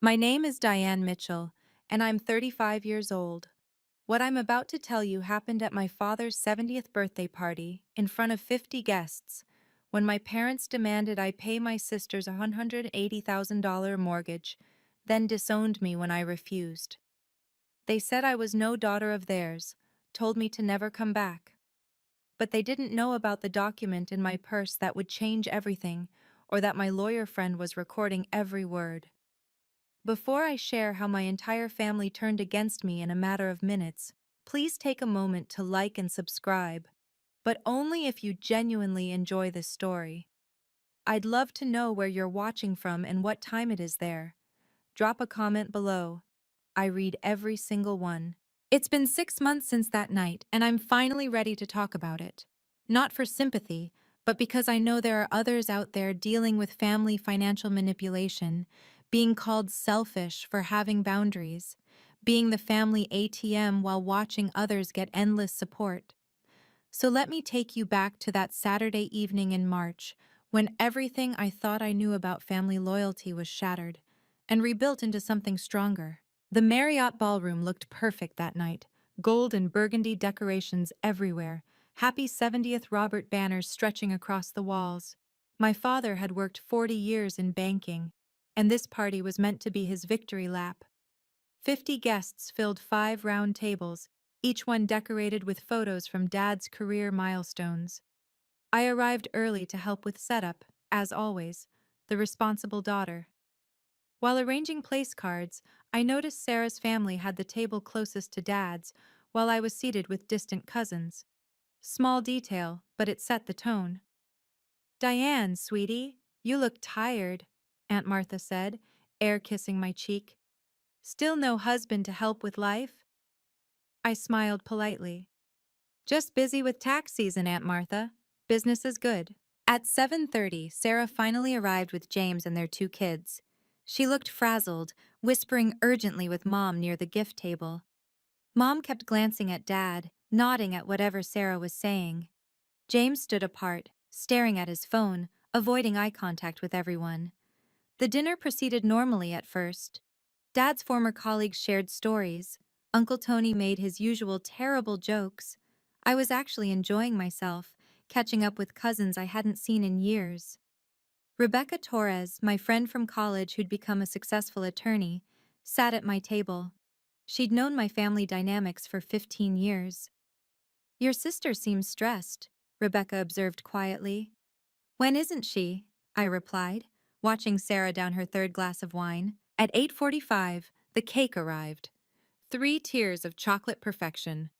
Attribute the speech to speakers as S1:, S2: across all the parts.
S1: My name is Diane Mitchell, and I'm 35 years old. What I'm about to tell you happened at my father's 70th birthday party in front of 50 guests when my parents demanded I pay my sister's $180,000 mortgage, then disowned me when I refused. They said I was no daughter of theirs, told me to never come back. But they didn't know about the document in my purse that would change everything, or that my lawyer friend was recording every word. Before I share how my entire family turned against me in a matter of minutes, please take a moment to like and subscribe, but only if you genuinely enjoy this story. I'd love to know where you're watching from and what time it is there. Drop a comment below. I read every single one. It's been 6 months since that night, and I'm finally ready to talk about it. Not for sympathy, but because I know there are others out there dealing with family financial manipulation, being called selfish for having boundaries, being the family ATM while watching others get endless support. So let me take you back to that Saturday evening in March, when everything I thought I knew about family loyalty was shattered and rebuilt into something stronger. The Marriott ballroom looked perfect that night, gold and burgundy decorations everywhere, happy 70th Robert banners stretching across the walls. My father had worked 40 years in banking, and this party was meant to be his victory lap. 50 guests filled 5 round tables, each one decorated with photos from Dad's career milestones. I arrived early to help with setup, as always, the responsible daughter. While arranging place cards, I noticed Sarah's family had the table closest to Dad's, while I was seated with distant cousins. Small detail, but it set the tone. "Diane, sweetie, you look tired," Aunt Martha said, air kissing my cheek. "Still no husband to help with life?" I smiled politely. "Just busy with tax season, Aunt Martha. Business is good." At 7:30, Sarah finally arrived with James and their 2 kids. She looked frazzled, whispering urgently with Mom near the gift table. Mom kept glancing at Dad, nodding at whatever Sarah was saying. James stood apart, staring at his phone, avoiding eye contact with everyone. The dinner proceeded normally at first. Dad's former colleagues shared stories. Uncle Tony made his usual terrible jokes. I was actually enjoying myself, catching up with cousins I hadn't seen in years. Rebecca Torres, my friend from college who'd become a successful attorney, sat at my table. She'd known my family dynamics for 15 years. "Your sister seems stressed," Rebecca observed quietly. "When isn't she?" I replied, watching Sarah down her 3rd glass of wine. At 8:45, the cake arrived. 3 tiers of chocolate perfection.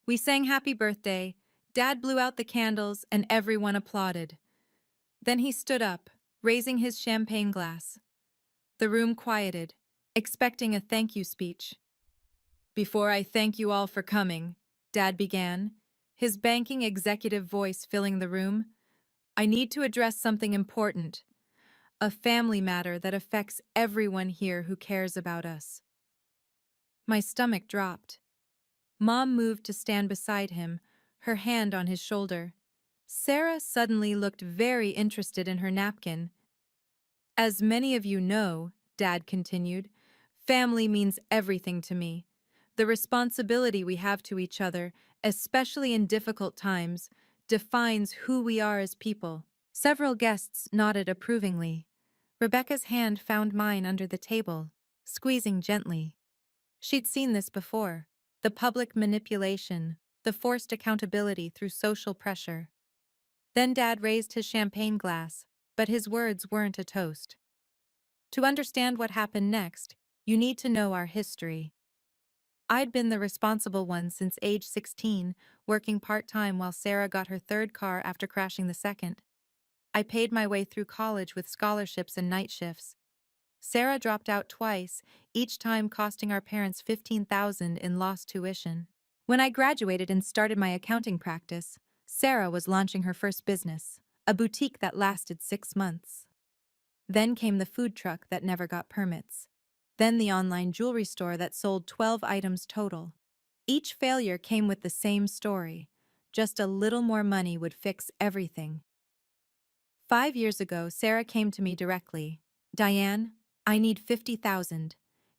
S1: We sang happy birthday, Dad blew out the candles, and everyone applauded. Then he stood up, raising his champagne glass. The room quieted, expecting a thank you speech. "Before I thank you all for coming," Dad began, his banking executive voice filling the room, "I need to address something important, a family matter that affects everyone here who cares about us." My stomach dropped. Mom moved to stand beside him, her hand on his shoulder. Sarah suddenly looked very interested in her napkin. "As many of you know," Dad continued, "family means everything to me. The responsibility we have to each other, especially in difficult times, defines who we are as people." Several guests nodded approvingly. Rebecca's hand found mine under the table, squeezing gently. She'd seen this before, the public manipulation, the forced accountability through social pressure. Then Dad raised his champagne glass, but his words weren't a toast. To understand what happened next, you need to know our history. I'd been the responsible one since age 16, working part-time while Sarah got her 3rd car after crashing the 2nd. I paid my way through college with scholarships and night shifts. Sarah dropped out twice, each time costing our parents $15,000 in lost tuition. When I graduated and started my accounting practice, Sarah was launching her first business, a boutique that lasted 6 months. Then came the food truck that never got permits. Then the online jewelry store that sold 12 items total. Each failure came with the same story. Just a little more money would fix everything. 5 years ago, Sarah came to me directly. "Diane, I need 50,000.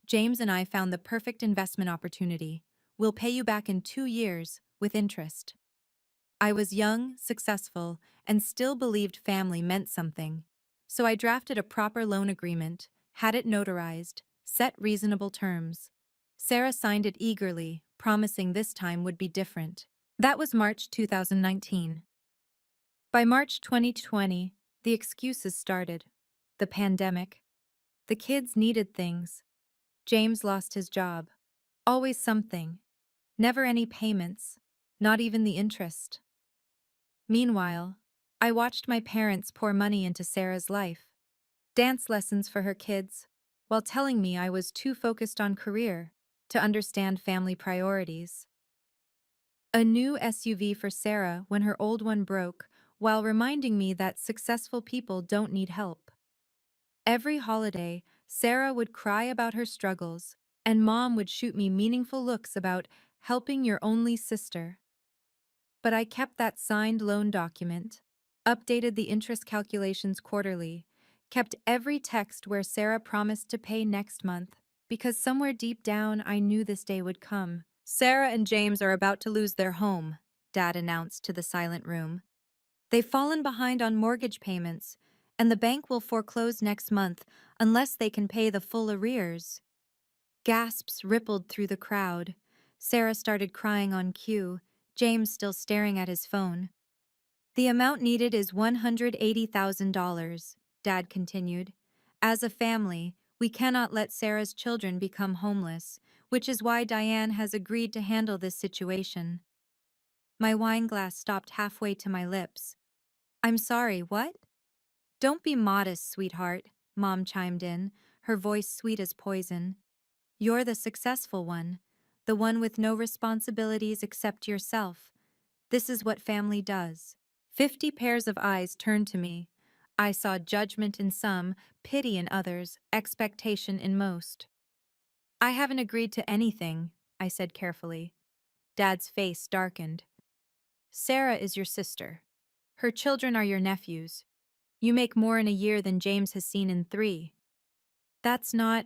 S1: James and I found the perfect investment opportunity. We'll pay you back in 2 years, with interest. I was young, successful, and still believed family meant something. So I drafted a proper loan agreement, had it notarized, set reasonable terms. Sarah signed it eagerly, promising this time would be different. That was March 2019. By March 2020, the excuses started. The pandemic. The kids needed things. James lost his job. Always something. Never any payments. Not even the interest. Meanwhile, I watched my parents pour money into Sarah's life. Dance lessons for her kids, while telling me I was too focused on career to understand family priorities. A new SUV for Sarah when her old one broke, while reminding me that successful people don't need help. Every holiday, Sarah would cry about her struggles, and Mom would shoot me meaningful looks about helping your only sister. But I kept that signed loan document, updated the interest calculations quarterly, kept every text where Sarah promised to pay next month, because somewhere deep down I knew this day would come. Sarah and James are about to lose their home, Dad announced to the silent room. They've fallen behind on mortgage payments, and the bank will foreclose next month unless they can pay the full arrears. Gasps rippled through the crowd. Sarah started crying on cue, James still staring at his phone. The amount needed is $180,000, Dad continued. As a family, we cannot let Sarah's children become homeless, which is why Diane has agreed to handle this situation. My wine glass stopped halfway to my lips. I'm sorry, what? Don't be modest, sweetheart, Mom chimed in, her voice sweet as poison. You're the successful one, the one with no responsibilities except yourself. This is what family does. 50 pairs of eyes turned to me. I saw judgment in some, pity in others, expectation in most. I haven't agreed to anything, I said carefully. Dad's face darkened. Sarah is your sister. Her children are your nephews. You make more in a year than James has seen in 3. That's not...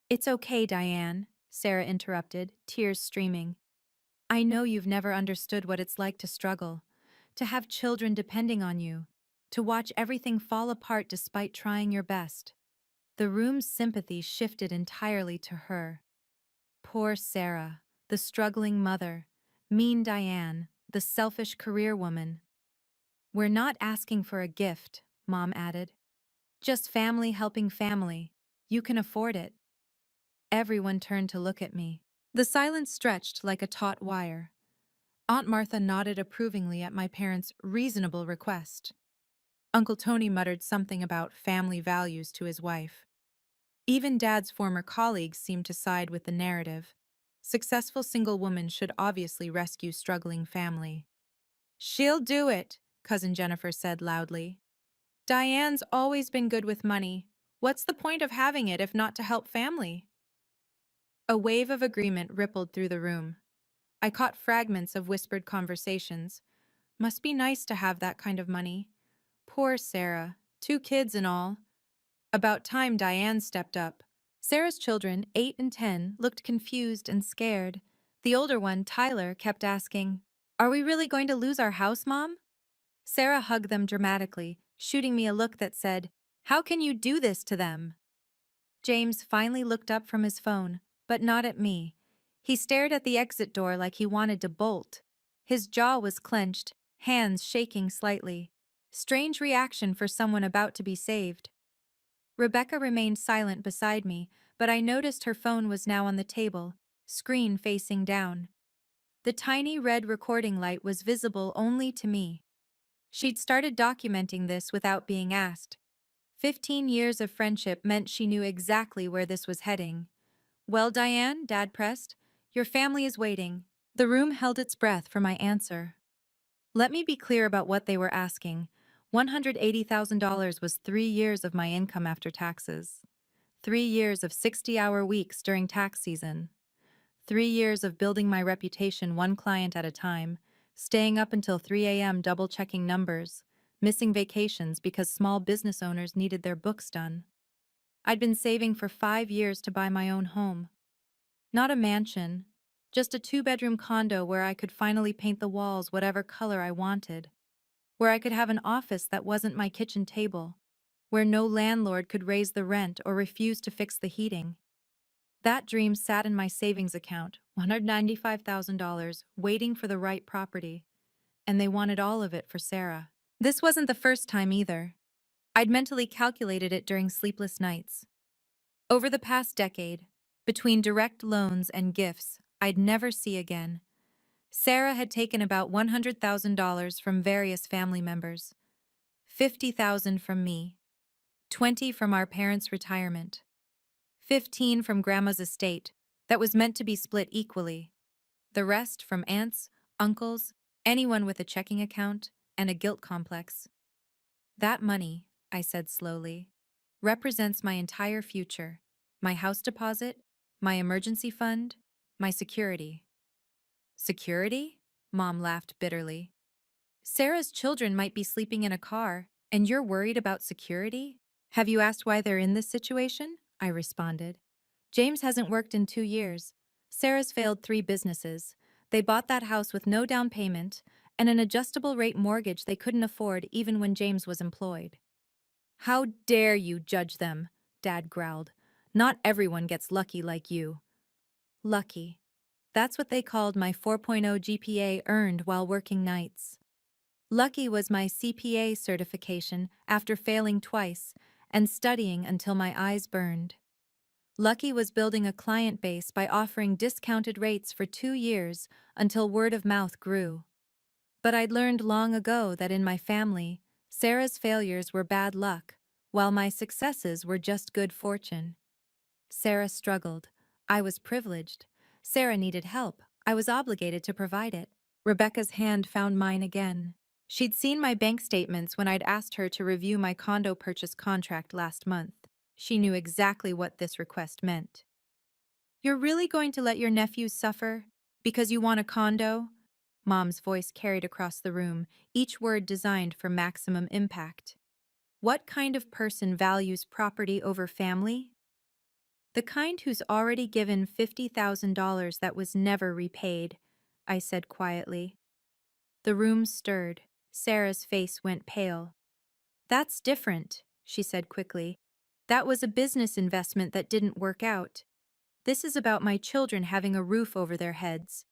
S1: It's okay, Diane, Sarah interrupted, tears streaming. I know you've never understood what it's like to struggle, to have children depending on you, to watch everything fall apart despite trying your best. The room's sympathy shifted entirely to her. Poor Sarah, the struggling mother, mean Diane, the selfish career woman. We're not asking for a gift, Mom added. Just family helping family. You can afford it. Everyone turned to look at me. The silence stretched like a taut wire. Aunt Martha nodded approvingly at my parents' reasonable request. Uncle Tony muttered something about family values to his wife. Even Dad's former colleagues seemed to side with the narrative. Successful single woman should obviously rescue struggling family. She'll do it, Cousin Jennifer said loudly. Diane's always been good with money. What's the point of having it if not to help family? A wave of agreement rippled through the room. I caught fragments of whispered conversations. Must be nice to have that kind of money. Poor Sarah, 2 kids and all. About time Diane stepped up. Sarah's children, 8 and 10, looked confused and scared. The older one, Tyler, kept asking, Are we really going to lose our house, Mom? Sarah hugged them dramatically, shooting me a look that said, How can you do this to them? James finally looked up from his phone, but not at me. He stared at the exit door like he wanted to bolt. His jaw was clenched, hands shaking slightly. Strange reaction for someone about to be saved. Rebecca remained silent beside me, but I noticed her phone was now on the table, screen facing down. The tiny red recording light was visible only to me. She'd started documenting this without being asked. 15 years of friendship meant she knew exactly where this was heading. Well, Diane, Dad pressed, your family is waiting. The room held its breath for my answer. Let me be clear about what they were asking. $180,000 was 3 years of my income after taxes. 3 years of 60-hour weeks during tax season. 3 years of building my reputation one client at a time, staying up until 3 a.m. double-checking numbers, missing vacations because small business owners needed their books done. I'd been saving for 5 years to buy my own home. Not a mansion, just a two-bedroom condo where I could finally paint the walls whatever color I wanted, where I could have an office that wasn't my kitchen table, where no landlord could raise the rent or refuse to fix the heating. That dream sat in my savings account, $195,000, waiting for the right property, and they wanted all of it for Sarah. This wasn't the first time either. I'd mentally calculated it during sleepless nights. Over the past decade, between direct loans and gifts I'd never see again, Sarah had taken about $100,000 from various family members, 50,000 from me, 20 from our parents' retirement, 15 from Grandma's estate that was meant to be split equally, the rest from aunts, uncles, anyone with a checking account, and a guilt complex. That money, I said slowly, represents my entire future, my house deposit, my emergency fund, my security. Security? Mom laughed bitterly. Sarah's children might be sleeping in a car, and you're worried about security? Have you asked why they're in this situation? I responded. James hasn't worked in 2 years. Sarah's failed 3 businesses. They bought that house with no down payment and an adjustable rate mortgage they couldn't afford even when James was employed. How dare you judge them? Dad growled. Not everyone gets lucky like you. Lucky. That's what they called my 4.0 GPA earned while working nights. Lucky was my CPA certification after failing twice and studying until my eyes burned. Lucky was building a client base by offering discounted rates for 2 years until word of mouth grew. But I'd learned long ago that in my family, Sarah's failures were bad luck, while my successes were just good fortune. Sarah struggled. I was privileged. Sarah needed help. I was obligated to provide it. Rebecca's hand found mine again. She'd seen my bank statements when I'd asked her to review my condo purchase contract last month. She knew exactly what this request meant. You're really going to let your nephews suffer? Because you want a condo? Mom's voice carried across the room, each word designed for maximum impact. What kind of person values property over family? The kind who's already given $50,000 that was never repaid, I said quietly. The room stirred. Sarah's face went pale. That's different, she said quickly. That was a business investment that didn't work out. This is about my children having a roof over their heads.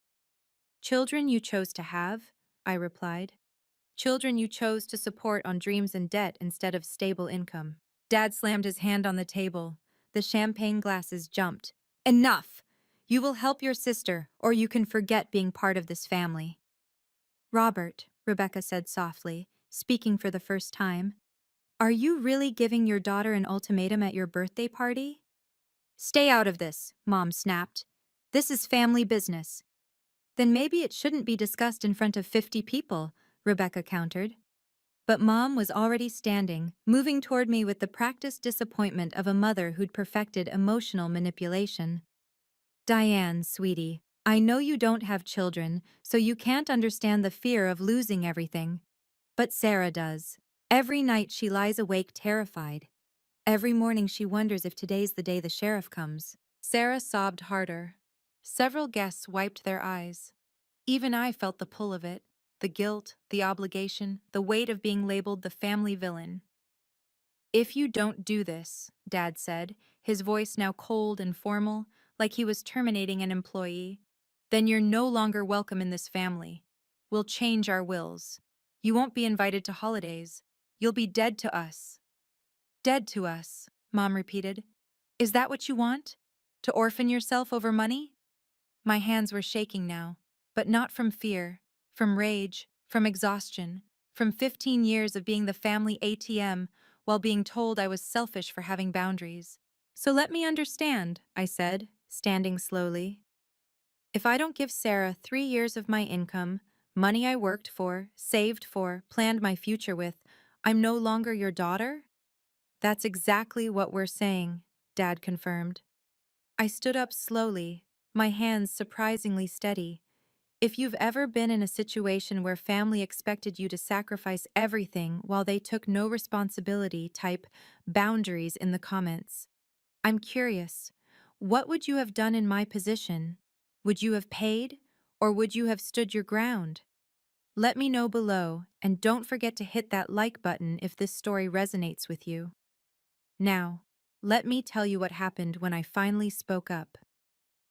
S1: Children you chose to have, I replied. Children you chose to support on dreams and debt instead of stable income. Dad slammed his hand on the table. The champagne glasses jumped. Enough! You will help your sister, or you can forget being part of this family. Robert, Rebecca said softly, speaking for the first time, are you really giving your daughter an ultimatum at your birthday party? Stay out of this, Mom snapped. This is family business. Then maybe it shouldn't be discussed in front of 50 people, Rebecca countered. But Mom was already standing, moving toward me with the practiced disappointment of a mother who'd perfected emotional manipulation. Diane, sweetie, I know you don't have children, so you can't understand the fear of losing everything. But Sarah does. Every night she lies awake terrified. Every morning she wonders if today's the day the sheriff comes. Sarah sobbed harder. Several guests wiped their eyes. Even I felt the pull of it, the guilt, the obligation, the weight of being labeled the family villain. If you don't do this, Dad said, his voice now cold and formal, like he was terminating an employee, then you're no longer welcome in this family. We'll change our wills. You won't be invited to holidays. You'll be dead to us. Dead to us, Mom repeated. Is that what you want? To orphan yourself over money? My hands were shaking now, but not from fear, from rage, from exhaustion, from 15 years of being the family ATM while being told I was selfish for having boundaries. So let me understand, I said, standing slowly. If I don't give Sarah 3 years of my income, money I worked for, saved for, planned my future with, I'm no longer your daughter? That's exactly what we're saying, Dad confirmed. I stood up slowly, my hands surprisingly steady. If you've ever been in a situation where family expected you to sacrifice everything while they took no responsibility, type boundaries in the comments. I'm curious. What would you have done in my position? Would you have paid, or would you have stood your ground? Let me know below, and don't forget to hit that like button if this story resonates with you. Now, let me tell you what happened when I finally spoke up.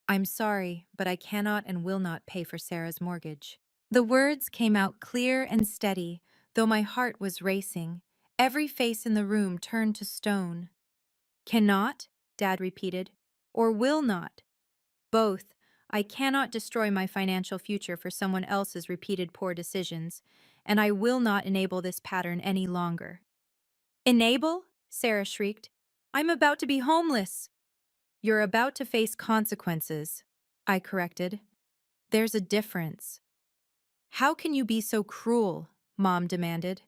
S1: I'm sorry, but I cannot and will not pay for Sarah's mortgage. The words came out clear and steady, though my heart was racing. Every face in the room turned to stone. Cannot, Dad repeated, or will not. Both. I cannot destroy my financial future for someone else's repeated poor decisions, and I will not enable this pattern any longer. Enable? Sarah shrieked. I'm about to be homeless. You're about to face consequences, I corrected. There's a difference. How can you be so cruel? Mom demanded.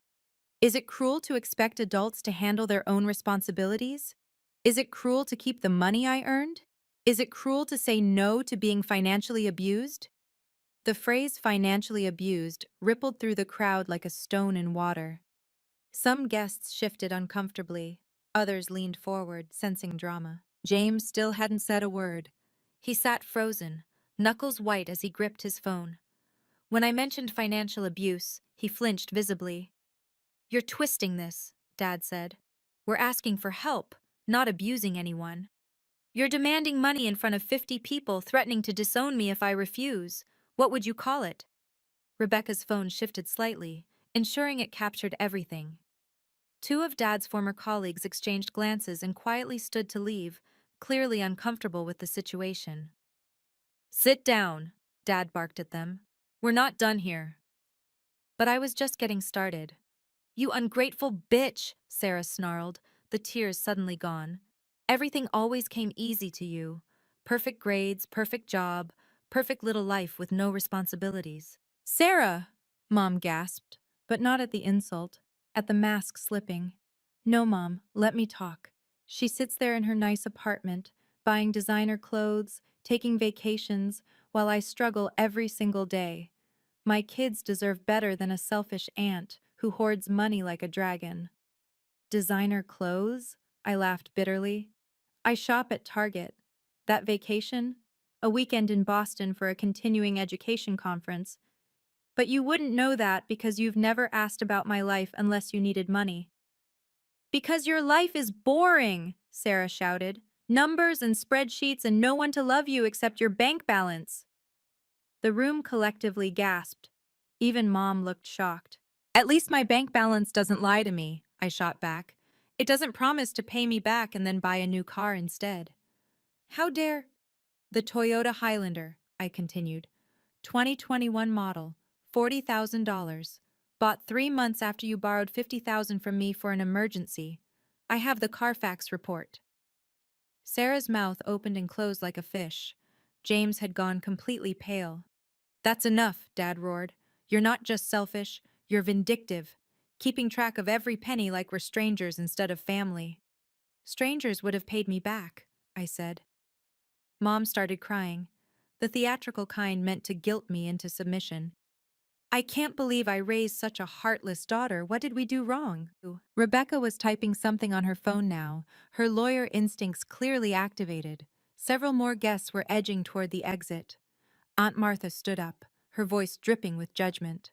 S1: Is it cruel to expect adults to handle their own responsibilities? Is it cruel to keep the money I earned? Is it cruel to say no to being financially abused? The phrase financially abused rippled through the crowd like a stone in water. Some guests shifted uncomfortably. Others leaned forward, sensing drama. James still hadn't said a word. He sat frozen, knuckles white as he gripped his phone. When I mentioned financial abuse, he flinched visibly. You're twisting this, Dad said. We're asking for help, not abusing anyone. You're demanding money in front of 50 people, threatening to disown me if I refuse. What would you call it? Rebecca's phone shifted slightly, ensuring it captured everything. Two of Dad's former colleagues exchanged glances and quietly stood to leave, clearly uncomfortable with the situation. Sit down, Dad barked at them. We're not done here. But I was just getting started. You ungrateful bitch, Sarah snarled, the tears suddenly gone. Everything always came easy to you. Perfect grades, perfect job, perfect little life with no responsibilities. Sarah! Mom gasped, but not at the insult, at the mask slipping. No, Mom, let me talk. She sits there in her nice apartment, buying designer clothes, taking vacations, while I struggle every single day. My kids deserve better than a selfish aunt who hoards money like a dragon. Designer clothes? I laughed bitterly. I shop at Target. That vacation? A weekend in Boston for a continuing education conference. But you wouldn't know that because you've never asked about my life unless you needed money. Because your life is boring, Sarah shouted. Numbers and spreadsheets and no one to love you except your bank balance. The room collectively gasped. Even Mom looked shocked. At least my bank balance doesn't lie to me, I shot back. It doesn't promise to pay me back and then buy a new car instead. How dare... The Toyota Highlander, I continued. 2021 model, $40,000. Bought 3 months after you borrowed $50,000 from me for an emergency. I have the Carfax report. Sarah's mouth opened and closed like a fish. James had gone completely pale. That's enough, Dad roared. You're not just selfish, you're vindictive, keeping track of every penny like we're strangers instead of family. Strangers would have paid me back, I said. Mom started crying, the theatrical kind meant to guilt me into submission. I can't believe I raised such a heartless daughter. What did we do wrong? Rebecca was typing something on her phone now, her lawyer instincts clearly activated. Several more guests were edging toward the exit. Aunt Martha stood up, her voice dripping with judgment.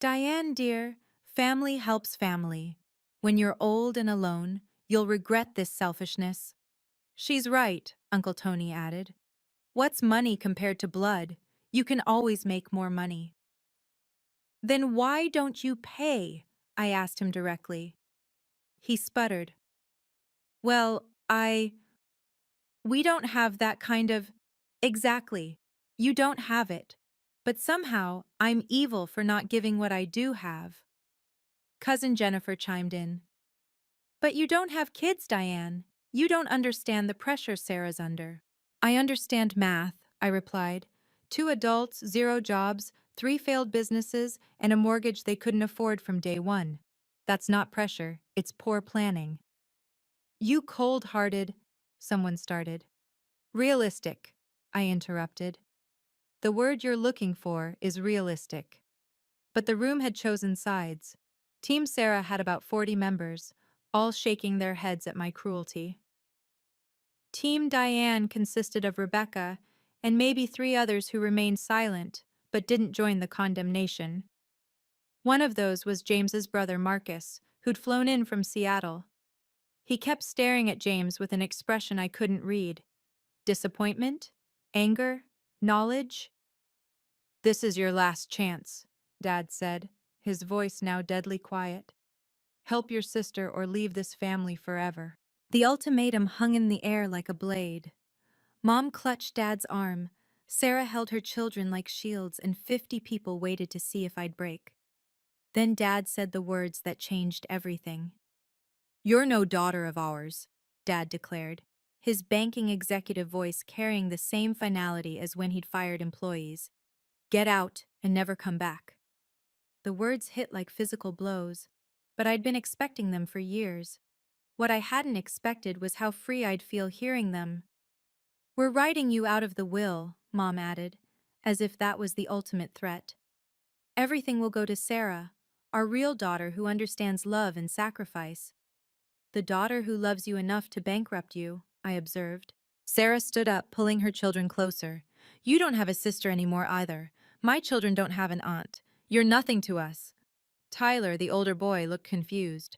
S1: Diane, dear, family helps family. When you're old and alone, you'll regret this selfishness. She's right, Uncle Tony added. What's money compared to blood? You can always make more money. Then why don't you pay? I asked him directly. He sputtered. Well, we don't have that kind of... Exactly. You don't have it. But somehow, I'm evil for not giving what I do have. Cousin Jennifer chimed in. But you don't have kids, Diane. You don't understand the pressure Sarah's under. I understand math, I replied. 2 adults, 0 jobs, 3 failed businesses, and a mortgage they couldn't afford from day one. That's not pressure, it's poor planning. You cold-hearted, someone started. Realistic, I interrupted. The word you're looking for is realistic. But the room had chosen sides. Team Sarah had about 40 members, all shaking their heads at my cruelty. Team Diane consisted of Rebecca and maybe 3 others who remained silent but didn't join the condemnation. One of those was James's brother Marcus, who'd flown in from Seattle. He kept staring at James with an expression I couldn't read. Disappointment? Anger? Knowledge? "This is your last chance," Dad said, his voice now deadly quiet. "Help your sister or leave this family forever." The ultimatum hung in the air like a blade. Mom clutched Dad's arm. Sarah held her children like shields, and 50 people waited to see if I'd break. Then Dad said the words that changed everything. "You're no daughter of ours," Dad declared, his banking executive voice carrying the same finality as when he'd fired employees. "Get out and never come back." The words hit like physical blows, but I'd been expecting them for years. What I hadn't expected was how free I'd feel hearing them. "We're writing you out of the will," Mom added, as if that was the ultimate threat. "Everything will go to Sarah, our real daughter who understands love and sacrifice." "The daughter who loves you enough to bankrupt you," I observed. Sarah stood up, pulling her children closer. "You don't have a sister anymore either. My children don't have an aunt. You're nothing to us." Tyler, the older boy, looked confused.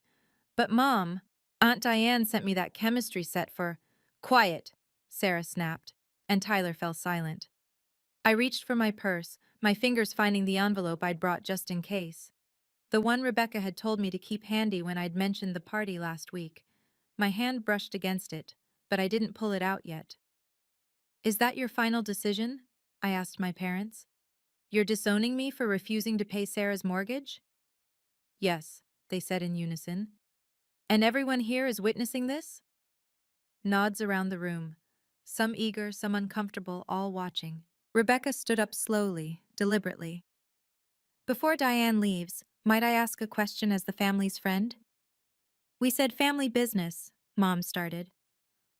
S1: "But Mom, Aunt Diane sent me that chemistry set for—" "Quiet," Sarah snapped, and Tyler fell silent. I reached for my purse, my fingers finding the envelope I'd brought just in case. The one Rebecca had told me to keep handy when I'd mentioned the party last week. My hand brushed against it, but I didn't pull it out yet. "Is that your final decision?" I asked my parents. "You're disowning me for refusing to pay Sarah's mortgage?" "Yes," they said in unison. "And everyone here is witnessing this?" Nods around the room. Some eager, some uncomfortable, all watching. Rebecca stood up slowly, deliberately. "Before Diane leaves, might I ask a question as the family's friend?" "We said family business," Mom started.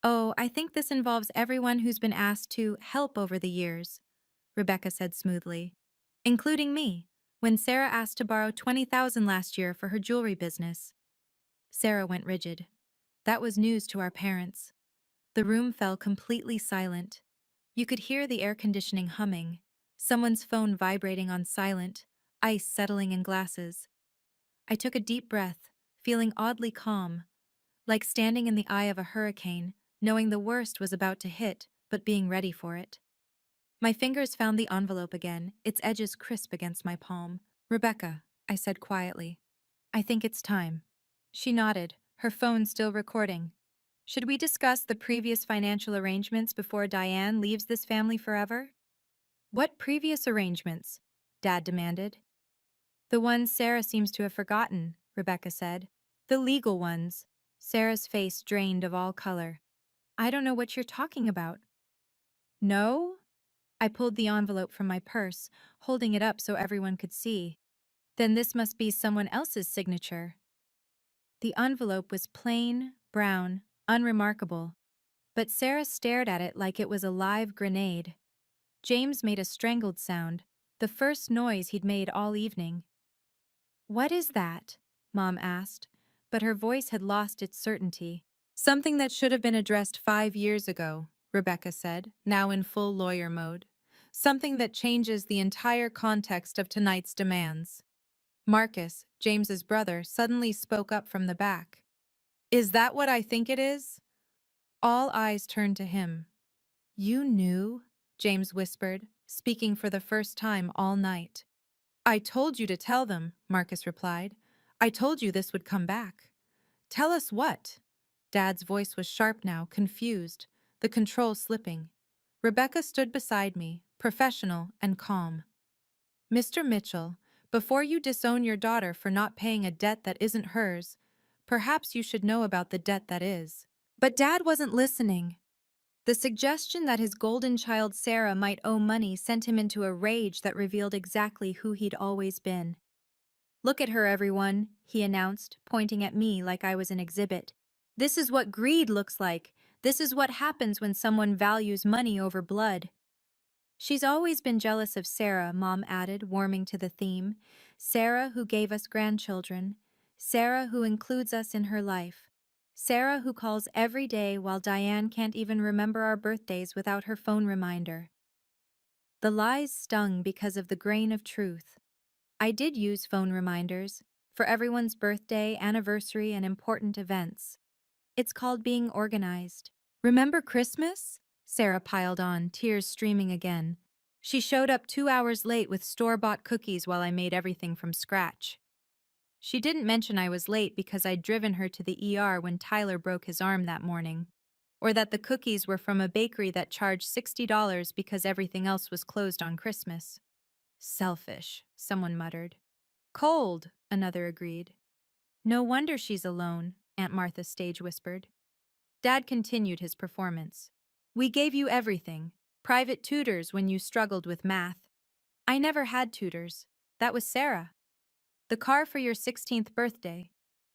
S1: "Oh, I think this involves everyone who's been asked to help over the years," Rebecca said smoothly. "Including me, when Sarah asked to borrow $20,000 last year for her jewelry business." Sarah went rigid. That was news to our parents. The room fell completely silent. You could hear the air conditioning humming, someone's phone vibrating on silent, ice settling in glasses. I took a deep breath, feeling oddly calm, like standing in the eye of a hurricane, knowing the worst was about to hit, but being ready for it. My fingers found the envelope again, its edges crisp against my palm. "Rebecca," I said quietly, "I think it's time." She nodded, her phone still recording. "Should we discuss the previous financial arrangements before Diane leaves this family forever?" "What previous arrangements?" Dad demanded. "The ones Sarah seems to have forgotten," Rebecca said. "The legal ones." Sarah's face drained of all color. "I don't know what you're talking about." "No?" I pulled the envelope from my purse, holding it up so everyone could see. "Then this must be someone else's signature." The envelope was plain, brown, unremarkable, but Sarah stared at it like it was a live grenade. James made a strangled sound, the first noise he'd made all evening. "What is that?" Mom asked, but her voice had lost its certainty. "Something that should have been addressed 5 years ago," Rebecca said, now in full lawyer mode. "Something that changes the entire context of tonight's demands." Marcus, James's brother, suddenly spoke up from the back. "Is that what I think it is?" All eyes turned to him. "You knew?" James whispered, speaking for the first time all night. "I told you to tell them," Marcus replied. "I told you this would come back." "Tell us what?" Dad's voice was sharp now, confused, the control slipping. Rebecca stood beside me, professional and calm. "Mr. Mitchell, before you disown your daughter for not paying a debt that isn't hers, perhaps you should know about the debt that is." But Dad wasn't listening. The suggestion that his golden child Sarah might owe money sent him into a rage that revealed exactly who he'd always been. "Look at her, everyone," he announced, pointing at me like I was an exhibit. "This is what greed looks like. This is what happens when someone values money over blood." "She's always been jealous of Sarah," Mom added, warming to the theme. "Sarah who gave us grandchildren. Sarah who includes us in her life. Sarah, who calls every day while Diane can't even remember our birthdays without her phone reminder. The lies stung because of the grain of truth. I did use phone reminders for everyone's birthday, anniversary, and important events. It's called being organized. Remember Christmas? Sarah piled on, tears streaming again. She showed up 2 hours late with store-bought cookies while I made everything from scratch. She didn't mention I was late because I'd driven her to the ER when Tyler broke his arm that morning, or that the cookies were from a bakery that charged $60 because everything else was closed on Christmas. Selfish, someone muttered. Cold, another agreed. No wonder she's alone, Aunt Martha stage whispered. Dad continued his performance. We gave you everything. Private tutors when you struggled with math. I never had tutors. That was Sarah. The car for your 16th birthday.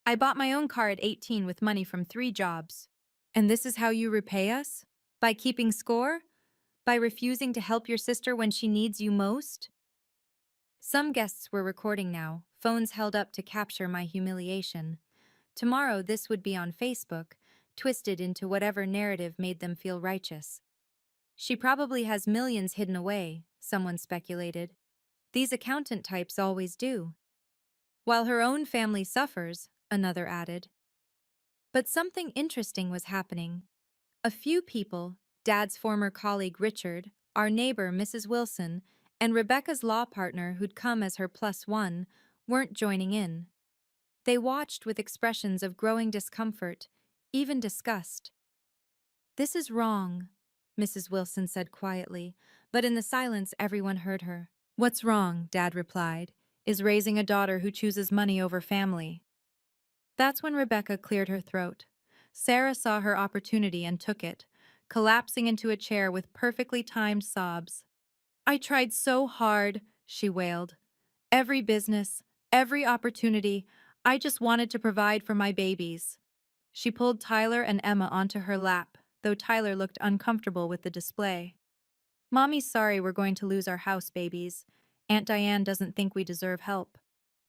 S1: I bought my own car at 18 with money from 3 jobs. And this is how you repay us? By keeping score? By refusing to help your sister when she needs you most? Some guests were recording now, phones held up to capture my humiliation. Tomorrow this would be on Facebook, twisted into whatever narrative made them feel righteous. She probably has millions hidden away, someone speculated. These accountant types always do. While her own family suffers, another added. But something interesting was happening. A few people, Dad's former colleague Richard, our neighbor Mrs. Wilson, and Rebecca's law partner who'd come as her +1, weren't joining in. They watched with expressions of growing discomfort, even disgust. This is wrong, Mrs. Wilson said quietly, but in the silence everyone heard her. What's wrong, Dad replied, is raising a daughter who chooses money over family. That's when Rebecca cleared her throat. Sarah saw her opportunity and took it, collapsing into a chair with perfectly timed sobs. I tried so hard, she wailed. Every business, every opportunity, I just wanted to provide for my babies. She pulled Tyler and Emma onto her lap, though Tyler looked uncomfortable with the display. Mommy's sorry we're going to lose our house, babies. Aunt Diane doesn't think we deserve help.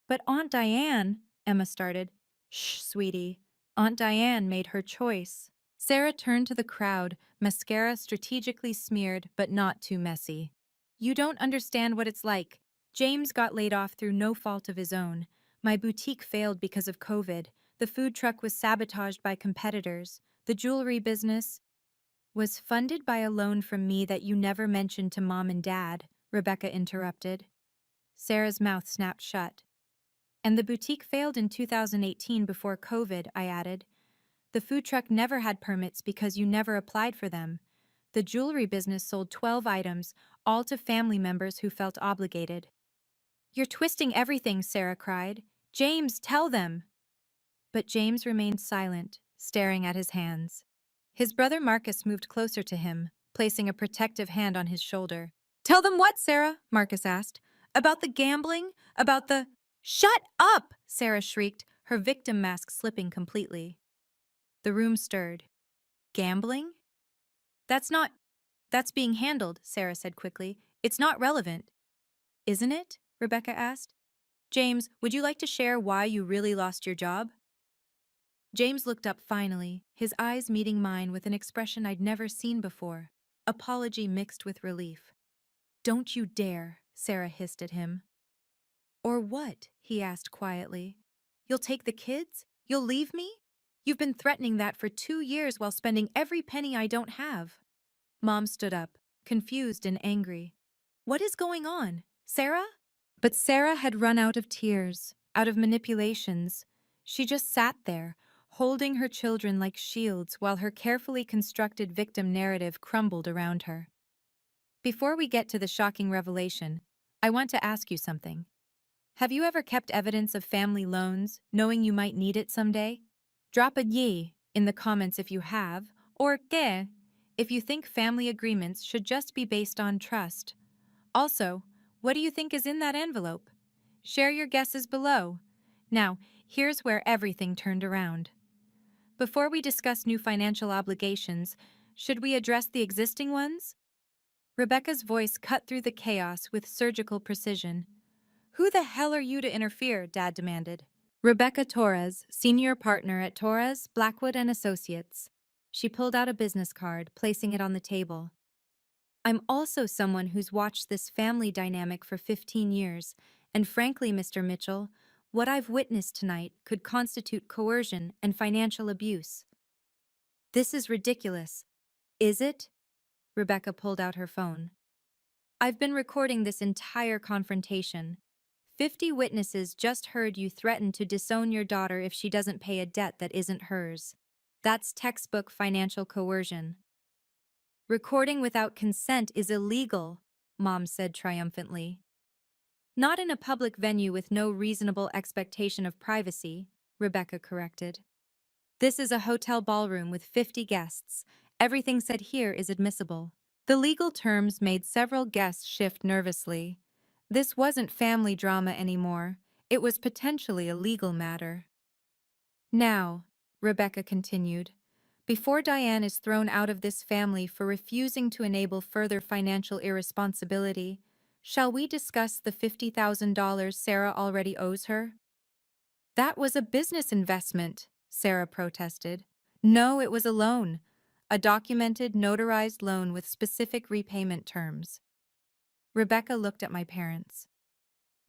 S1: But Aunt Diane, Emma started. Shh, sweetie. Aunt Diane made her choice. Sarah turned to the crowd, mascara strategically smeared but not too messy. You don't understand what it's like. James got laid off through no fault of his own. My boutique failed because of COVID. The food truck was sabotaged by competitors. The jewelry business was funded by a loan from me that you never mentioned to Mom and Dad, Rebecca interrupted. Sarah's mouth snapped shut. And the boutique failed in 2018 before COVID, I added. The food truck never had permits because you never applied for them. The jewelry business sold 12 items, all to family members who felt obligated. You're twisting everything, Sarah cried. James, tell them. But James remained silent, staring at his hands. His brother Marcus moved closer to him, placing a protective hand on his shoulder. Tell them what, Sarah? Marcus asked. About the gambling? About the... Shut up! Sarah shrieked, her victim mask slipping completely. The room stirred. Gambling? That's being handled, Sarah said quickly. It's not relevant. Isn't it? Rebecca asked. James, would you like to share why you really lost your job? James looked up finally, his eyes meeting mine with an expression I'd never seen before. Apology mixed with relief. Don't you dare, Sarah hissed at him. Or what? He asked quietly. You'll take the kids? You'll leave me? You've been threatening that for 2 years while spending every penny I don't have. Mom stood up, confused and angry. What is going on? Sarah? But Sarah had run out of tears, out of manipulations. She just sat there, holding her children like shields while her carefully constructed victim narrative crumbled around her. Before we get to the shocking revelation, I want to ask you something. Have you ever kept evidence of family loans, knowing you might need it someday? Drop a ye in the comments if you have, or que if you think family agreements should just be based on trust. Also, what do you think is in that envelope? Share your guesses below. Now, here's where everything turned around. Before we discuss new financial obligations, should we address the existing ones? Rebecca's voice cut through the chaos with surgical precision. Who the hell are you to interfere? Dad demanded. Rebecca Torres, senior partner at Torres, Blackwood and Associates. She pulled out a business card, placing it on the table. I'm also someone who's watched this family dynamic for 15 years, and frankly, Mr. Mitchell, what I've witnessed tonight could constitute coercion and financial abuse. This is ridiculous. Is it? Rebecca pulled out her phone. I've been recording this entire confrontation. 50 witnesses just heard you threaten to disown your daughter if she doesn't pay a debt that isn't hers. That's textbook financial coercion. Recording without consent is illegal, Mom said triumphantly. Not in a public venue with no reasonable expectation of privacy, Rebecca corrected. This is a hotel ballroom with 50 guests. Everything said here is admissible. The legal terms made several guests shift nervously. This wasn't family drama anymore. It was potentially a legal matter. Now, Rebecca continued, before Diane is thrown out of this family for refusing to enable further financial irresponsibility, shall we discuss the $50,000 Sarah already owes her? That was a business investment, Sarah protested. No, it was a loan. A documented, notarized loan with specific repayment terms. Rebecca looked at my parents.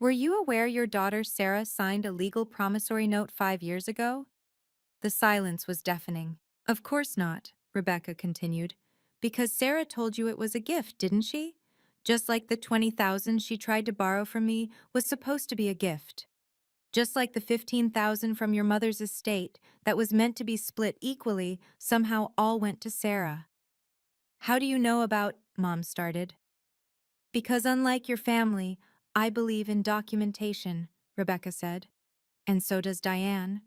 S1: Were you aware your daughter Sarah signed a legal promissory note 5 years ago? The silence was deafening. Of course not, Rebecca continued. Because Sarah told you it was a gift, didn't she? Just like the $20,000 she tried to borrow from me was supposed to be a gift. Just like the $15,000 from your mother's estate that was meant to be split equally somehow all went to Sarah. How do you know about, Mom started. Because unlike your family, I believe in documentation, Rebecca said. And so does Diane.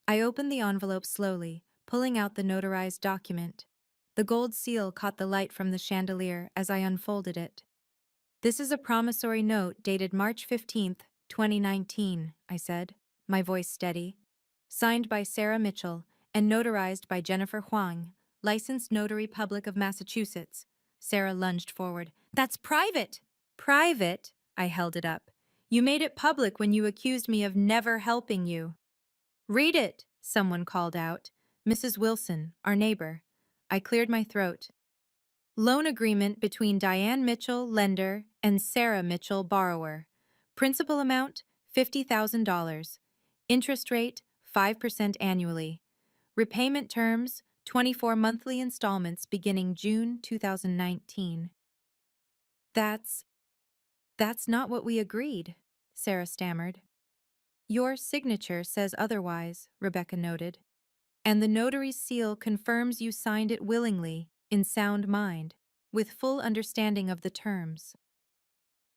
S1: I opened the envelope slowly, pulling out the notarized document. The gold seal caught the light from the chandelier as I unfolded it. This is a promissory note dated March 15th, 2019, I said, my voice steady. Signed by Sarah Mitchell and notarized by Jennifer Huang, licensed notary public of Massachusetts. Sarah lunged forward. That's private! Private? I held it up. You made it public when you accused me of never helping you. Read it, someone called out. Mrs. Wilson, our neighbor. I cleared my throat. Loan agreement between Diane Mitchell, lender, and Sarah Mitchell, borrower. Principal amount, $50,000. Interest rate, 5% annually. Repayment terms, 24 monthly installments beginning June 2019. That's not what we agreed, Sarah stammered. Your signature says otherwise, Rebecca noted. And the notary's seal confirms you signed it willingly, in sound mind, with full understanding of the terms.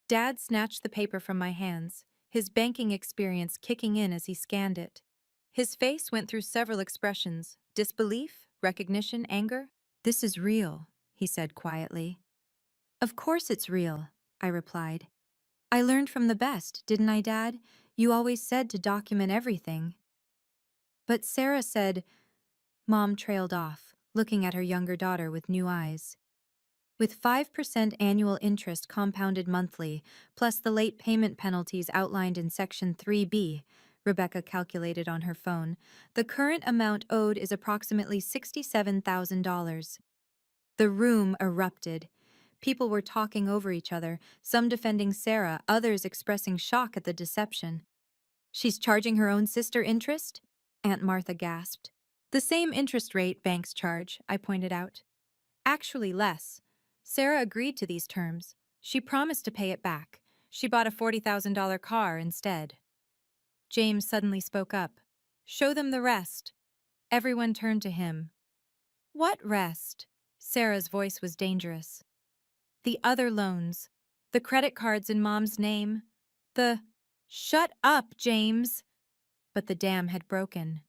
S1: Dad snatched the paper from my hands, his banking experience kicking in as he scanned it. His face went through several expressions: disbelief, recognition, anger. This is real, he said quietly. Of course it's real, I replied. I learned from the best, didn't I, Dad? You always said to document everything. But Sarah said, Mom trailed off, looking at her younger daughter with new eyes. With 5% annual interest compounded monthly, plus the late payment penalties outlined in Section 3B, Rebecca calculated on her phone, the current amount owed is approximately $67,000. The room erupted. People were talking over each other, some defending Sarah, others expressing shock at the deception. She's charging her own sister interest? Aunt Martha gasped. The same interest rate banks charge, I pointed out. Actually less. Sarah agreed to these terms. She promised to pay it back. She bought a $40,000 car instead. James suddenly spoke up. Show them the rest. Everyone turned to him. What rest? Sarah's voice was dangerous. The other loans. The credit cards in Mom's name. Shut up, James! But the dam had broken.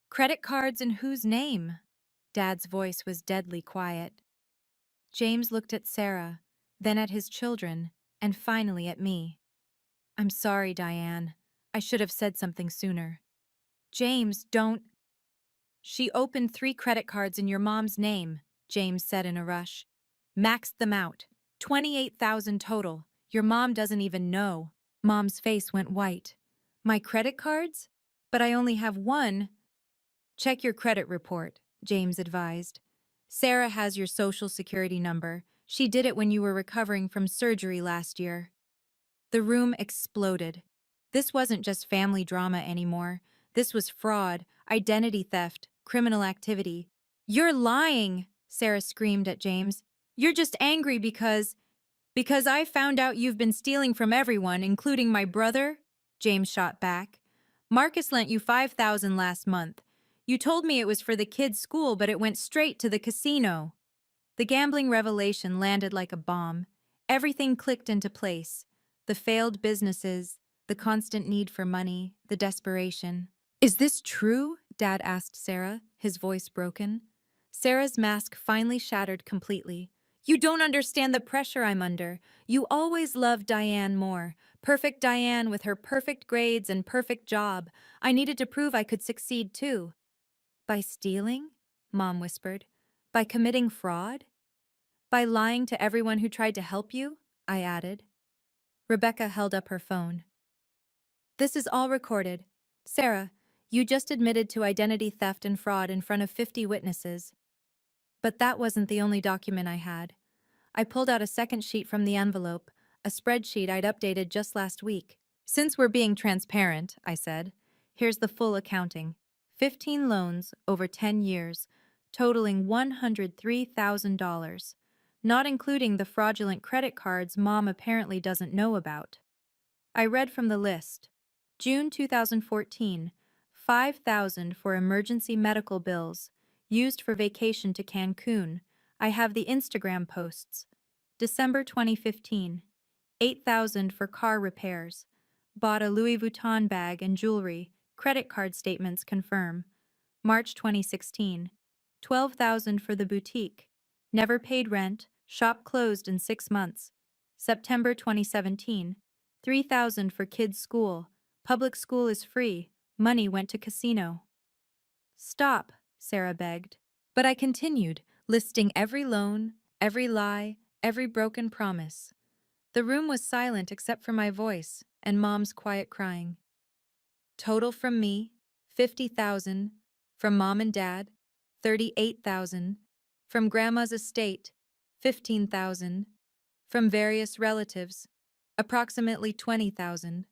S1: Credit cards in whose name? Dad's voice was deadly quiet. James looked at Sarah, then at his children, and finally at me. I'm sorry, Diane. I should have said something sooner. James, don't... She opened 3 credit cards in your mom's name, James said in a rush. Maxed them out. 28,000 total. Your mom doesn't even know. Mom's face went white. My credit cards? But I only have one. Check your credit report, James advised. Sarah has your social security number. She did it when you were recovering from surgery last year. The room exploded. This wasn't just family drama anymore. This was fraud, identity theft, criminal activity. You're lying, Sarah screamed at James. You're just angry because I found out you've been stealing from everyone, including my brother, James shot back. Marcus lent you 5,000 last month. You told me it was for the kids' school, but it went straight to the casino. The gambling revelation landed like a bomb. Everything clicked into place. The failed businesses, the constant need for money, the desperation. Is this true? Dad asked Sarah, his voice broken. Sarah's mask finally shattered completely. You don't understand the pressure I'm under. You always loved Diane more. Perfect Diane with her perfect grades and perfect job. I needed to prove I could succeed too. By stealing? Mom whispered. By committing fraud? By lying to everyone who tried to help you? I added. Rebecca held up her phone. This is all recorded. Sarah, you just admitted to identity theft and fraud in front of 50 witnesses. But that wasn't the only document I had. I pulled out a second sheet from the envelope, a spreadsheet I'd updated just last week. Since we're being transparent, I said, here's the full accounting. 15 loans over 10 years, totaling $103,000, not including the fraudulent credit cards Mom apparently doesn't know about. I read from the list. June 2014, 5,000 for emergency medical bills, used for vacation to Cancun. I have the Instagram posts. December 2015, 8,000 for car repairs. Bought a Louis Vuitton bag and jewelry. Credit card statements confirm. March 2016, 12,000 for the boutique. Never paid rent. Shop closed in 6 months. September 2017, 3,000 for kids' school. Public school is free. Money went to casino. Stop, Sarah begged. But I continued, listing every loan, every lie, every broken promise. The room was silent except for my voice and Mom's quiet crying. Total from me, 50,000. From Mom and Dad, 38,000. From Grandma's estate, 15,000. From various relatives, approximately 20,000.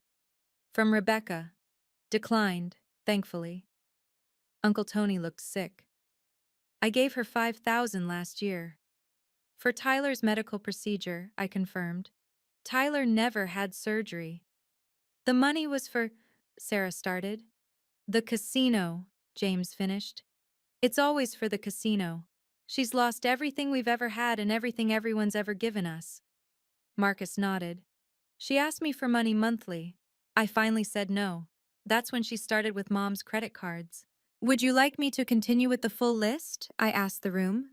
S1: From Rebecca, declined, thankfully. Uncle Tony looked sick. I gave her 5,000 last year. For Tyler's medical procedure, I confirmed. Tyler never had surgery. The money was for, Sarah started. The casino, James finished. It's always for the casino. She's lost everything we've ever had and everything everyone's ever given us. Marcus nodded. She asked me for money monthly. I finally said no. That's when she started with Mom's credit cards. Would you like me to continue with the full list? I asked the room.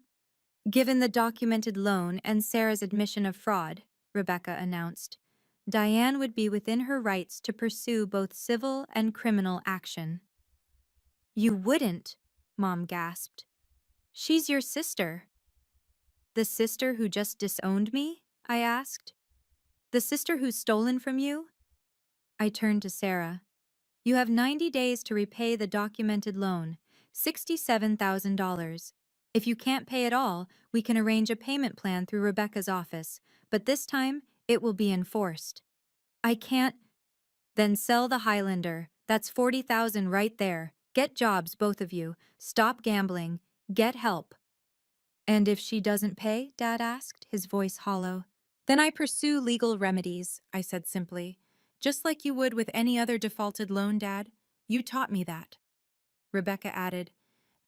S1: Given the documented loan and Sarah's admission of fraud, Rebecca announced, Diane would be within her rights to pursue both civil and criminal action. You wouldn't, Mom gasped. She's your sister. The sister who just disowned me? I asked. The sister who's stolen from you? I turned to Sarah. You have 90 days to repay the documented loan, $67,000. If you can't pay it all, we can arrange a payment plan through Rebecca's office, but this time it will be enforced. I can't. Then sell the Highlander. That's 40,000 right there. Get jobs, both of you. Stop gambling. Get help. And if she doesn't pay? Dad asked, his voice hollow. Then I pursue legal remedies, I said simply. Just like you would with any other defaulted loan, Dad. You taught me that. Rebecca added,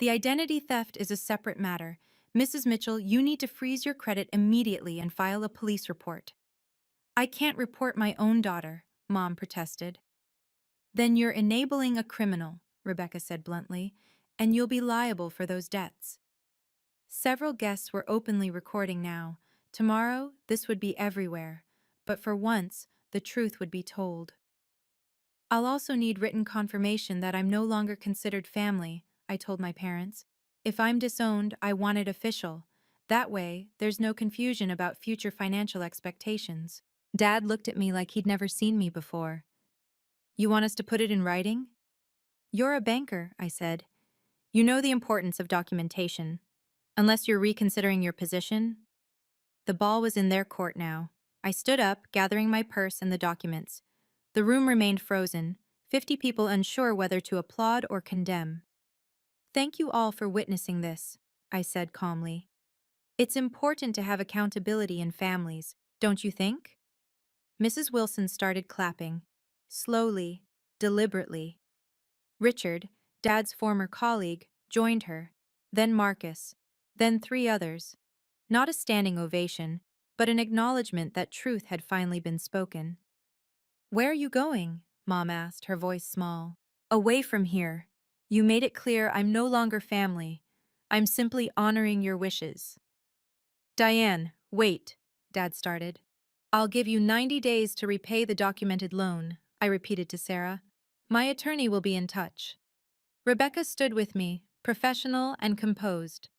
S1: the identity theft is a separate matter. Mrs. Mitchell, you need to freeze your credit immediately and file a police report. I can't report my own daughter, Mom protested. Then you're enabling a criminal, Rebecca said bluntly, and you'll be liable for those debts. Several guests were openly recording now. Tomorrow, this would be everywhere. But for once, the truth would be told. I'll also need written confirmation that I'm no longer considered family, I told my parents. If I'm disowned, I want it official. That way, there's no confusion about future financial expectations. Dad looked at me like he'd never seen me before. You want us to put it in writing? You're a banker, I said. You know the importance of documentation. Unless you're reconsidering your position. The ball was in their court now. I stood up, gathering my purse and the documents. The room remained frozen, 50 people unsure whether to applaud or condemn. Thank you all for witnessing this, I said calmly. It's important to have accountability in families, don't you think? Mrs. Wilson started clapping, slowly, deliberately. Richard, Dad's former colleague, joined her, then Marcus, then 3 others. Not a standing ovation, but an acknowledgement that truth had finally been spoken. Where are you going? Mom asked, her voice small. Away from here. You made it clear I'm no longer family. I'm simply honoring your wishes. Diane, wait, Dad started. I'll give you 90 days to repay the documented loan, I repeated to Sarah. My attorney will be in touch. Rebecca stood with me, professional and composed.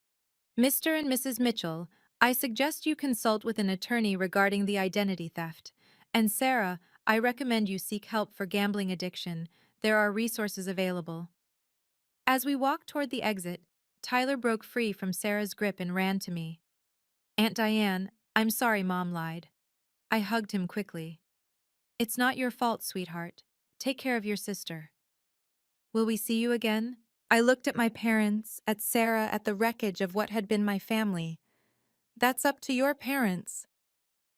S1: Mr. and Mrs. Mitchell, I suggest you consult with an attorney regarding the identity theft. And Sarah, I recommend you seek help for gambling addiction. There are resources available. As we walked toward the exit, Tyler broke free from Sarah's grip and ran to me. Aunt Diane, I'm sorry Mom lied. I hugged him quickly. It's not your fault, sweetheart. Take care of your sister. Will we see you again? I looked at my parents, at Sarah, at the wreckage of what had been my family. That's up to your parents.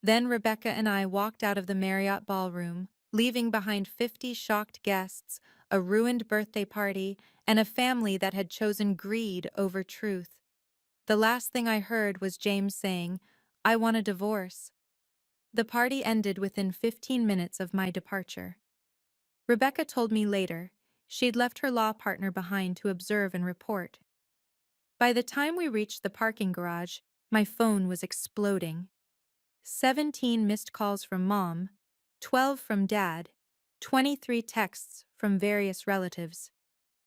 S1: Then Rebecca and I walked out of the Marriott ballroom, leaving behind 50 shocked guests, a ruined birthday party, and a family that had chosen greed over truth. The last thing I heard was James saying, "I want a divorce." The party ended within 15 minutes of my departure. Rebecca told me later she'd left her law partner behind to observe and report. By the time we reached the parking garage, my phone was exploding. 17 missed calls from Mom, 12 from Dad, 23 texts from various relatives.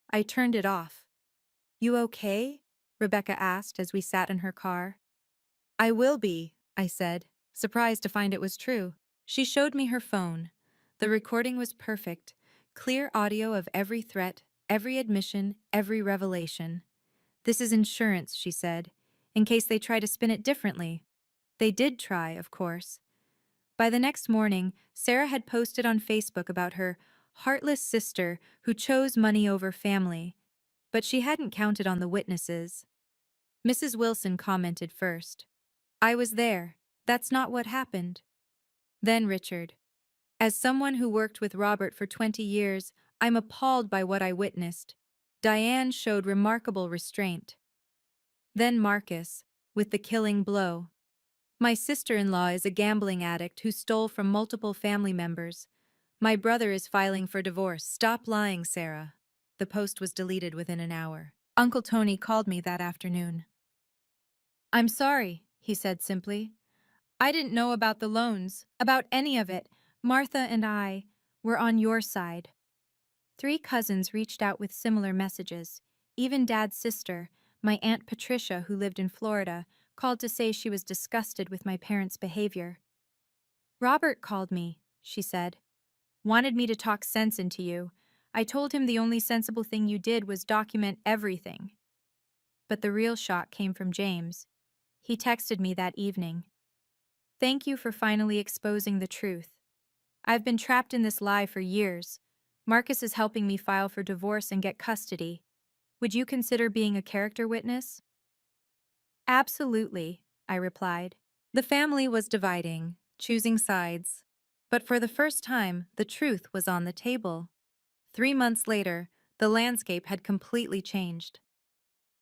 S1: I turned it off. You okay? Rebecca asked as we sat in her car. I will be, I said, surprised to find it was true. She showed me her phone. The recording was perfect, clear audio of every threat, every admission, every revelation. This is insurance, she said, in case they try to spin it differently. They did try, of course. By the next morning, Sarah had posted on Facebook about her heartless sister who chose money over family, but she hadn't counted on the witnesses. Mrs. Wilson commented first. I was there. That's not what happened. Then Richard. As someone who worked with Robert for 20 years, I'm appalled by what I witnessed. Diane showed remarkable restraint. Then Marcus, with the killing blow. My sister-in-law is a gambling addict who stole from multiple family members. My brother is filing for divorce. Stop lying, Sarah. The post was deleted within an hour. Uncle Tony called me that afternoon. I'm sorry, he said simply. I didn't know about the loans, about any of it. Martha and I were on your side. 3 cousins reached out with similar messages. Even Dad's sister, my Aunt Patricia, who lived in Florida, called to say she was disgusted with my parents' behavior. Robert called me, she said. Wanted me to talk sense into you. I told him the only sensible thing you did was document everything. But the real shock came from James. He texted me that evening. Thank you for finally exposing the truth. I've been trapped in this lie for years. Marcus is helping me file for divorce and get custody. Would you consider being a character witness? Absolutely, I replied. The family was dividing, choosing sides. But for the first time, the truth was on the table. 3 months later, the landscape had completely changed.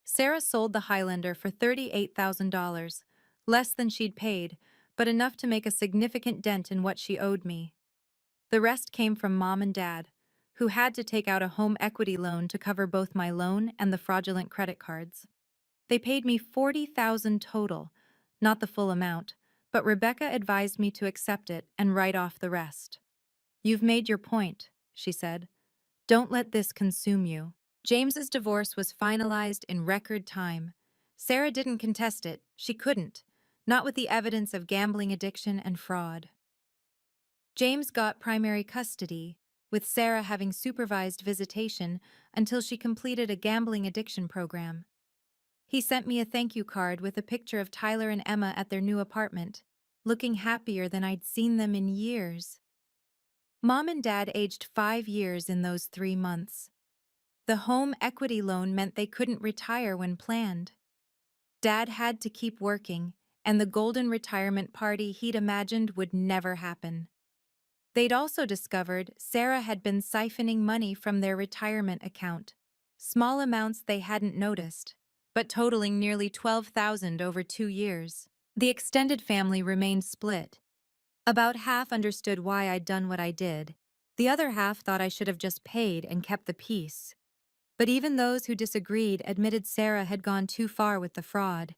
S1: Sarah sold the Highlander for $38,000, less than she'd paid, but enough to make a significant dent in what she owed me. The rest came from Mom and Dad, who had to take out a home equity loan to cover both my loan and the fraudulent credit cards. They paid me $40,000 total, not the full amount, but Rebecca advised me to accept it and write off the rest. You've made your point, she said. Don't let this consume you. James's divorce was finalized in record time. Sarah didn't contest it. She couldn't, not with the evidence of gambling addiction and fraud. James got primary custody, with Sarah having supervised visitation until she completed a gambling addiction program. He sent me a thank you card with a picture of Tyler and Emma at their new apartment, looking happier than I'd seen them in years. Mom and Dad aged 5 years in those 3 months. The home equity loan meant they couldn't retire when planned. Dad had to keep working, and the golden retirement party he'd imagined would never happen. They'd also discovered Sarah had been siphoning money from their retirement account, small amounts they hadn't noticed, but totaling nearly 12,000 over 2 years. The extended family remained split. About half understood why I'd done what I did. The other half thought I should have just paid and kept the peace. But even those who disagreed admitted Sarah had gone too far with the fraud.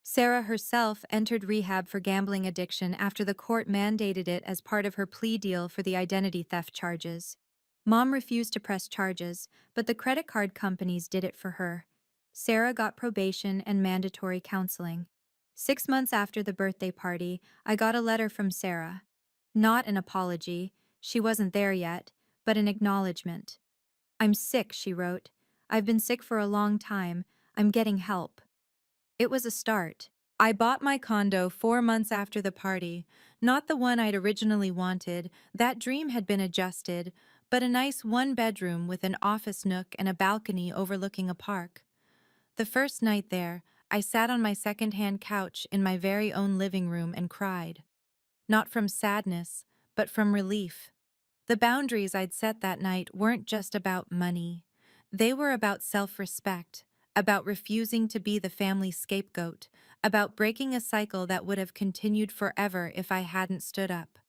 S1: Sarah herself entered rehab for gambling addiction after the court mandated it as part of her plea deal for the identity theft charges. Mom refused to press charges, but the credit card companies did it for her. Sarah got probation and mandatory counseling. 6 months after the birthday party, I got a letter from Sarah. Not an apology, she wasn't there yet, but an acknowledgement. "I'm sick," she wrote. "I've been sick for a long time. I'm getting help." It was a start. I bought my condo 4 months after the party, not the one I'd originally wanted, that dream had been adjusted, but a nice one-bedroom with an office nook and a balcony overlooking a park. The first night there, I sat on my second-hand couch in my very own living room and cried. Not from sadness, but from relief. The boundaries I'd set that night weren't just about money. They were about self-respect, about refusing to be the family scapegoat, about breaking a cycle that would have continued forever if I hadn't stood up.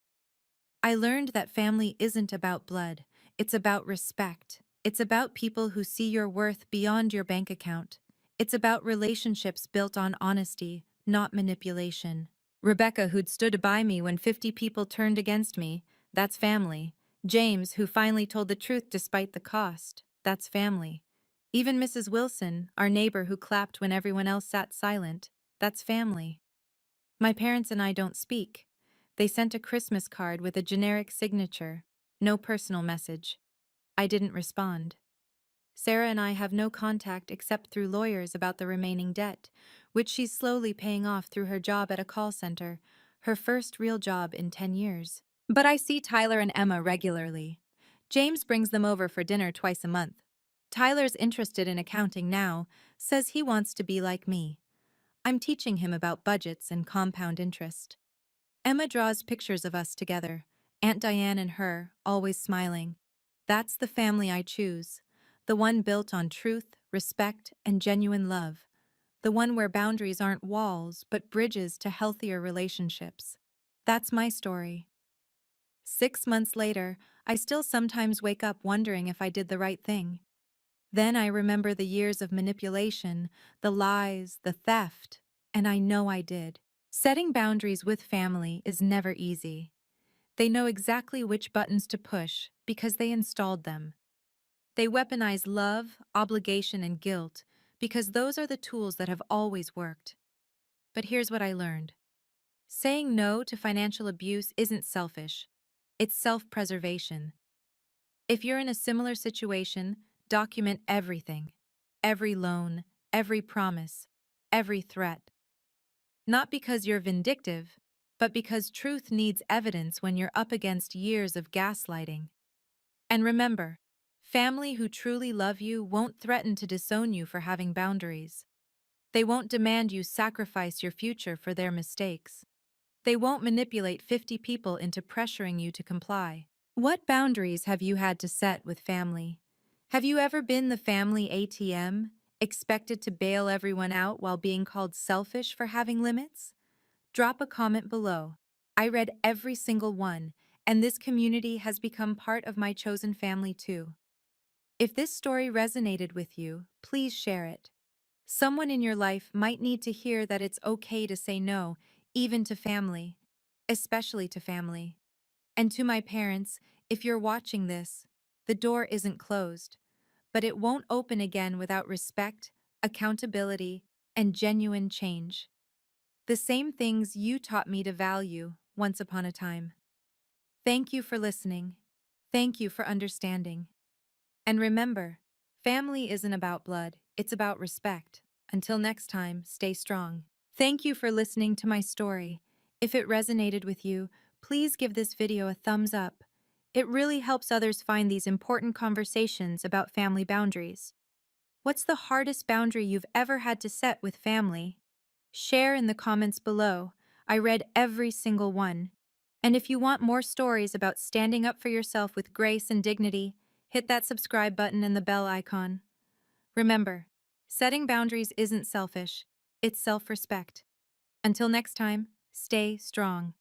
S1: I learned that family isn't about blood, it's about respect. It's about people who see your worth beyond your bank account. It's about relationships built on honesty, not manipulation. Rebecca, who'd stood by me when 50 people turned against me, that's family. James, who finally told the truth despite the cost, that's family. Even Mrs. Wilson, our neighbor who clapped when everyone else sat silent, that's family. My parents and I don't speak. They sent a Christmas card with a generic signature, no personal message. I didn't respond. Sarah and I have no contact except through lawyers about the remaining debt, which she's slowly paying off through her job at a call center, her first real job in 10 years. But I see Tyler and Emma regularly. James brings them over for dinner twice a month. Tyler's interested in accounting now, says he wants to be like me. I'm teaching him about budgets and compound interest. Emma draws pictures of us together, Aunt Diane and her, always smiling. That's the family I choose, the one built on truth, respect, and genuine love, the one where boundaries aren't walls but bridges to healthier relationships. That's my story. 6 months later, I still sometimes wake up wondering if I did the right thing. Then I remember the years of manipulation, the lies, the theft, and I know I did. Setting boundaries with family is never easy. They know exactly which buttons to push because they installed them. They weaponize love, obligation, and guilt because those are the tools that have always worked. But here's what I learned. Saying no to financial abuse isn't selfish. It's self-preservation. If you're in a similar situation, document everything. Every loan, every promise, every threat. Not because you're vindictive, but because truth needs evidence when you're up against years of gaslighting. And remember, family who truly love you won't threaten to disown you for having boundaries. They won't demand you sacrifice your future for their mistakes. They won't manipulate 50 people into pressuring you to comply. What boundaries have you had to set with family? Have you ever been the family ATM, expected to bail everyone out while being called selfish for having limits? Drop a comment below. I read every single one, and this community has become part of my chosen family too. If this story resonated with you, please share it. Someone in your life might need to hear that it's okay to say no, even to family, especially to family. And to my parents, if you're watching this, the door isn't closed, but it won't open again without respect, accountability, and genuine change. The same things you taught me to value once upon a time. Thank you for listening. Thank you for understanding. And remember, family isn't about blood, it's about respect. Until next time, stay strong. Thank you for listening to my story. If it resonated with you, please give this video a thumbs up. It really helps others find these important conversations about family boundaries. What's the hardest boundary you've ever had to set with family? Share in the comments below. I read every single one. And if you want more stories about standing up for yourself with grace and dignity, hit that subscribe button and the bell icon. Remember, setting boundaries isn't selfish, it's self respect. Until next time, stay strong.